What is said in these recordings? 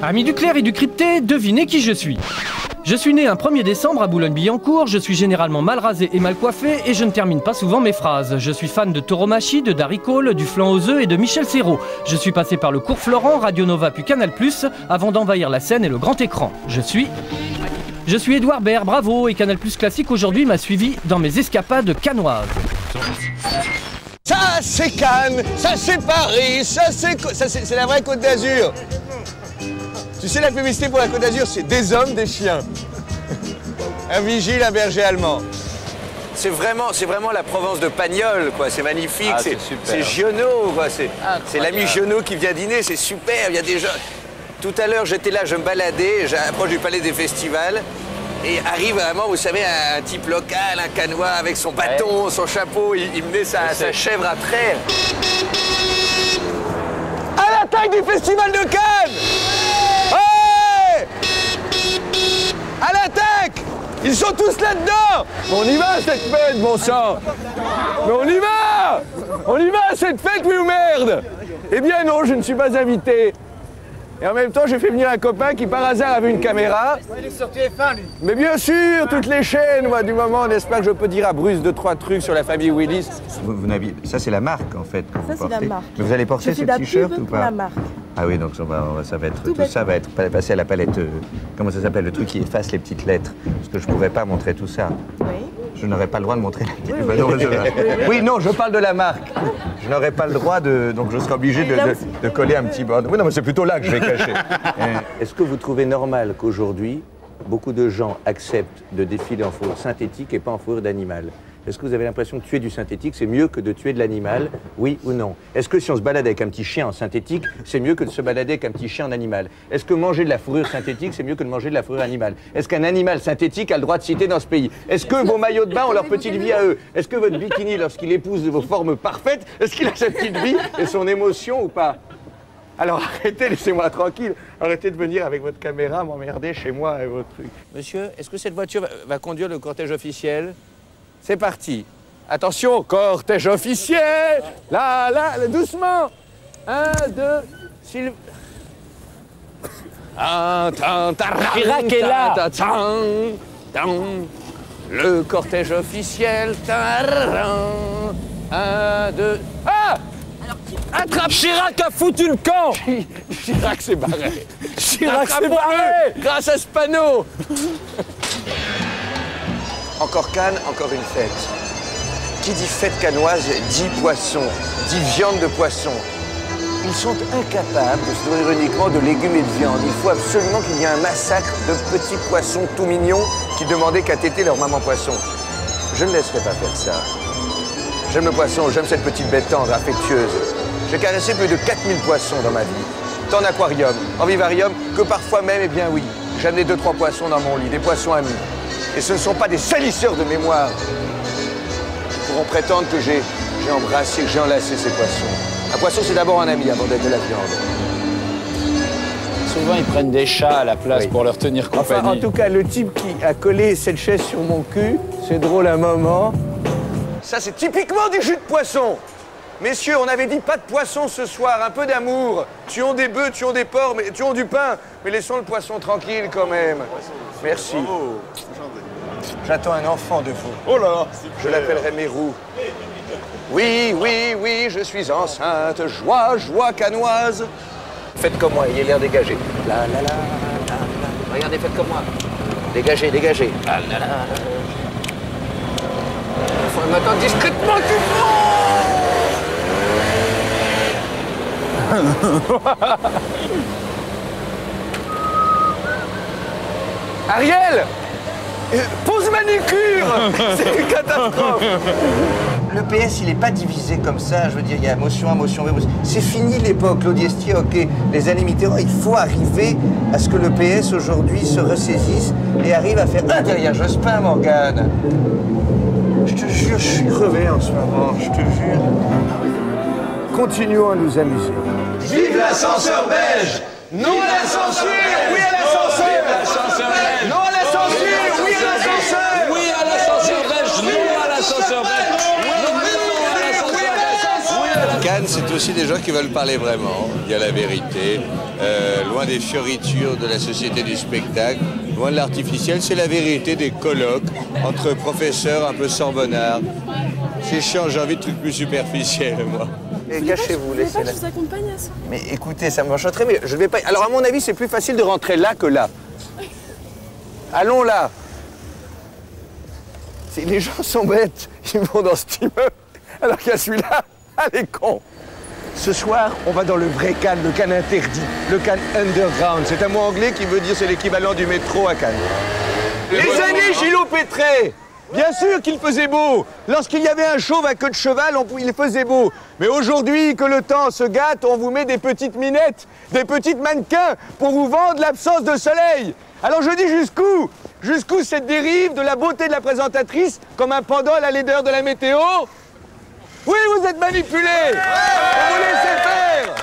Amis du clair et du crypté, devinez qui je suis. Je suis né un 1er décembre à Boulogne-Billancourt, je suis généralement mal rasé et mal coiffé et je ne termine pas souvent mes phrases. Je suis fan de Tauromachie, de Darry Cole, du flan aux œufs et de Michel Serrault. Je suis passé par le Cours Florent, Radio Nova puis Canal+, avant d'envahir la scène et le grand écran. Je suis Édouard Baird, bravo, et Canal+ Classique aujourd'hui m'a suivi dans mes escapades cannoises. Ça c'est Cannes, ça c'est Paris, ça c'est la vraie Côte d'Azur. Tu sais, la publicité pour la Côte d'Azur, c'est des hommes, des chiens. Un vigile, un berger allemand. C'est vraiment la Provence de Pagnol, quoi. C'est magnifique, c'est Giono, quoi. C'est l'ami Giono qui vient dîner, c'est super. Il y a des gens. Tout à l'heure, j'étais là, je me baladais, j'approche du palais des festivals. Et arrive vraiment, vous savez, un type local, un cannois avec son bâton, son chapeau, il menait sa chèvre à traire. À l'attaque du festival de Cannes! Ouais! À l'attaque! Ils sont tous là-dedans! On y va, cette fête, bon sang! Mais on y va! On y va, cette fête, oui ou merde! Eh bien non, je ne suis pas invité. Et en même temps, j'ai fait venir un copain qui, par hasard, avait une caméra. Il est sur TF1, lui. Mais bien sûr, toutes les chaînes, moi, du moment, n'est-ce pas, que je peux dire à Bruce 2-3 trucs sur la famille Willis. Ça, c'est la marque, en fait, que vous portez. Ça, c'est la marque. Mais vous allez porter ce t-shirt ou pas? La marque. Ah oui, donc ça va être, tout ça va être passé à la palette, comment ça s'appelle, le truc qui efface les petites lettres. Parce que je ne pourrais pas montrer tout ça. Oui. Je n'aurais pas le droit de montrer la petite lettre. Oui, non, je parle de la marque. Je n'aurais pas le droit de... Donc je serai obligé de coller un petit bord. Oui, non, mais c'est plutôt là que je vais cacher. Est-ce que vous trouvez normal qu'aujourd'hui, beaucoup de gens acceptent de défiler en fourrure synthétique et pas en fourrure d'animal? Est-ce que vous avez l'impression que tuer du synthétique, c'est mieux que de tuer de l'animal? Oui ou non? Est-ce que si on se balade avec un petit chien en synthétique, c'est mieux que de se balader avec un petit chien en animal? Est-ce que manger de la fourrure synthétique, c'est mieux que de manger de la fourrure animale? Est-ce qu'un animal synthétique a le droit de citer dans ce pays? Est-ce que vos maillots de bain ont leur petite vie à eux? Est-ce que votre bikini, lorsqu'il épouse vos formes parfaites, est-ce qu'il a sa petite vie et son émotion ou pas? Alors arrêtez, laissez-moi tranquille. Arrêtez de venir avec votre caméra m'emmerder chez moi et votre truc. Monsieur, est-ce que cette voiture va conduire le cortège officiel? C'est parti. Attention, cortège officiel. Là, doucement. 1, 2, s'il... Chirac est là. Le cortège officiel. 1, 2... Ah! Attrape! Chirac a foutu le camp! Chirac s'est barré. Chirac s'est barré grâce à ce panneau. Encore Cannes, encore une fête. Qui dit fête cannoise dit poisson, dit viande de poisson. Ils sont incapables de se nourrir uniquement de légumes et de viande. Il faut absolument qu'il y ait un massacre de petits poissons tout mignons qui demandaient qu'à téter leur maman poisson. Je ne laisserai pas faire ça. J'aime le poisson, j'aime cette petite bête tendre, affectueuse. J'ai caressé plus de 4000 poissons dans ma vie. Tant en aquarium, en vivarium, que parfois même, eh bien oui, j'ai amené 2-3 poissons dans mon lit, des poissons amis. Et ce ne sont pas des salisseurs de mémoire qui pourront prétendre que j'ai embrassé, que j'ai enlacé ces poissons. Un poisson, c'est d'abord un ami avant d'être de la viande. Souvent, ils prennent des chats à la place pour leur tenir compagnie. Enfin, en tout cas, le type qui a collé cette chaise sur mon cul, c'est drôle un moment. Ça, c'est typiquement du jus de poisson. Messieurs, on avait dit pas de poisson ce soir, un peu d'amour. Tuons des bœufs, tuons des porcs, mais tuons du pain. Mais laissons le poisson tranquille quand même. Merci. J'attends un enfant de vous. Oh là là. Je l'appellerai Mérou. Oui, oui, oui, je suis enceinte. Joie, joie cannoise. Faites comme moi, ayez l'air dégagé. La la la la la. Regardez, faites comme moi. Dégagez, dégagez. La la la. Il faut m'attendre discrètement du Ariel, pose manucure. C'est une catastrophe. Le PS, il n'est pas divisé comme ça. Je veux dire, il y a motion A, motion B. C'est fini l'époque. Claude Estier, ok. Les années Mitterrand, il faut arriver à ce que le PS aujourd'hui se ressaisisse et arrive à faire derrière Jospin, Morgane. Je te jure, je suis crevé en ce moment. Je te jure. continuons à nous amuser. Vive l'ascenseur belge! Non à la censure! Oui à l'ascenseur! L'ascenseur belge. Non à la censure! Oui à l'ascenseur! Oui à l'ascenseur belge. Non à l'ascenseur belge. Cannes, c'est aussi des gens qui veulent parler vraiment. Il y a la vérité, loin des fioritures de la société du spectacle, loin de l'artificiel, c'est la vérité des colloques entre professeurs un peu sorbonnards. C'est chiant, j'ai envie de trucs plus superficiels, moi. Et cachez-vous, laissez-la. Je vous accompagne à ça. Mais écoutez, ça m'enchanterait, mais je ne vais pas... Alors, à mon avis, c'est plus facile de rentrer là que là. Allons là. Les gens sont bêtes. Ils vont dans cet immeuble, alors qu'il y a celui-là. Allez, con. Ce soir, on va dans le vrai Cannes, le Cannes interdit, le Cannes underground. C'est un mot anglais qui veut dire c'est l'équivalent du métro à Cannes. Les années Gillot-Pétré, bien sûr qu'il faisait beau. Lorsqu'il y avait un chauve à queue de cheval, il faisait beau. Mais aujourd'hui, que le temps se gâte, on vous met des petites minettes, des petites mannequins pour vous vendre l'absence de soleil. Alors je dis jusqu'où? Jusqu'où cette dérive de la beauté de la présentatrice comme un pendant à la laideur de la météo? Oui, vous êtes manipulés. On vous laissez faire.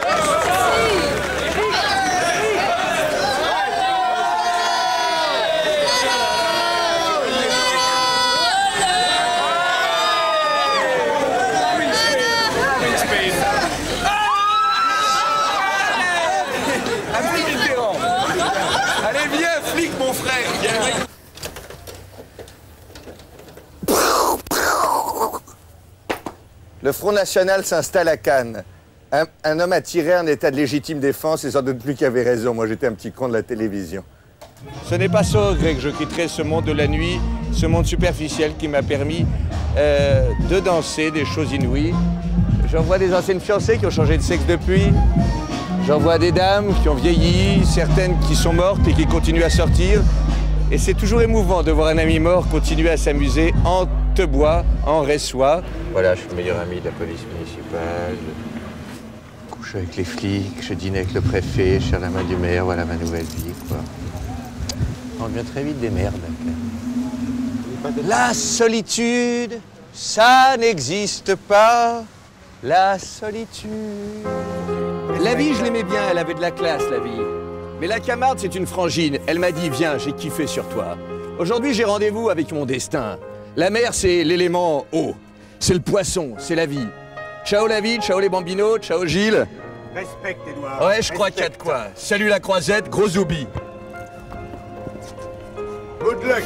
Allez, viens, flic, mon frère! Le Front National s'installe à Cannes. Un homme attiré en état de légitime défense et sans doute plus qui avait raison. Moi, j'étais un petit con de la télévision. Ce n'est pas sans regret que je quitterai ce monde de la nuit, ce monde superficiel qui m'a permis de danser des choses inouïes. J'en vois des anciennes fiancées qui ont changé de sexe depuis. J'en vois des dames qui ont vieilli, certaines qui sont mortes et qui continuent à sortir. Et c'est toujours émouvant de voir un ami mort continuer à s'amuser en Tebois, en Ressois. Voilà, je suis le meilleur ami de la police municipale. Je couche avec les flics, je dîne avec le préfet, je serre la main du maire, voilà ma nouvelle vie, quoi. On devient très vite des merdes. La solitude, ça n'existe pas. La solitude. La vie, je l'aimais bien, elle avait de la classe, la vie. Mais la Camarde, c'est une frangine. Elle m'a dit, viens, j'ai kiffé sur toi. Aujourd'hui, j'ai rendez-vous avec mon destin. La mer, c'est l'élément eau. C'est le poisson, c'est la vie. Ciao la vie, ciao les bambinos, ciao Gilles. Respecte, Edouard. Ouais, je crois qu'il y a de quoi. Salut la croisette, gros zoubi. Good luck.